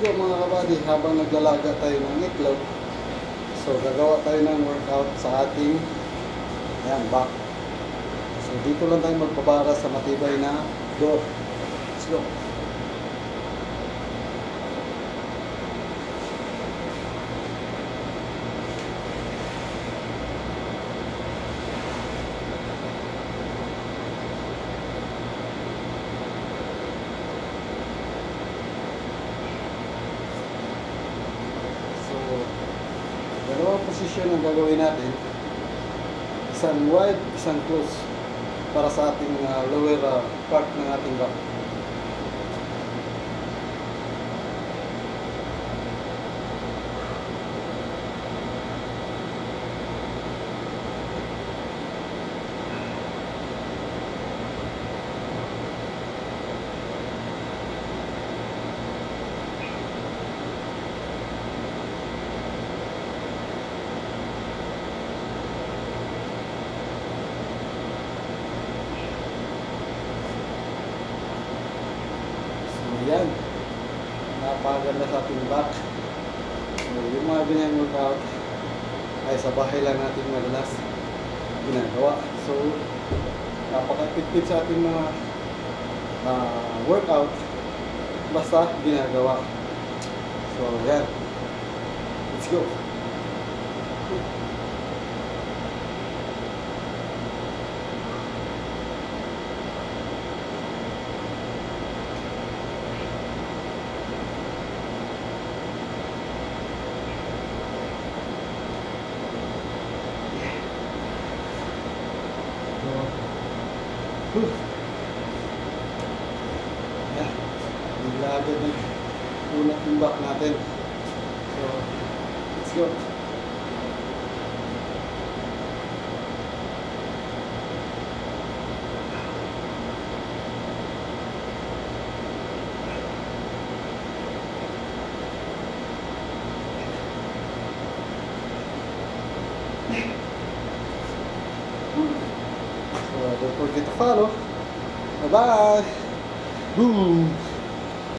go mga kabady, habang naglalaga tayo ng itlog. So gagawa tayo ng workout sa ating back. So dito lang tayo magpabara sa matibay na door. Let's go. Dalawang posisyon ang gagawin natin, isang wide, isang close para sa ating lower part ng ating back. Yan, napakaganda sa ating back. So, yung mga ganyan workout ay sa bahay lang natin madalas ginagawa. So, napaka-effective sa ating mga workout basta ginagawa. So, yan. Let's go. Yan, bigla agad nag-unat yung back natin. So, let's go. So, don't forget to follow. Bye-bye. Boom.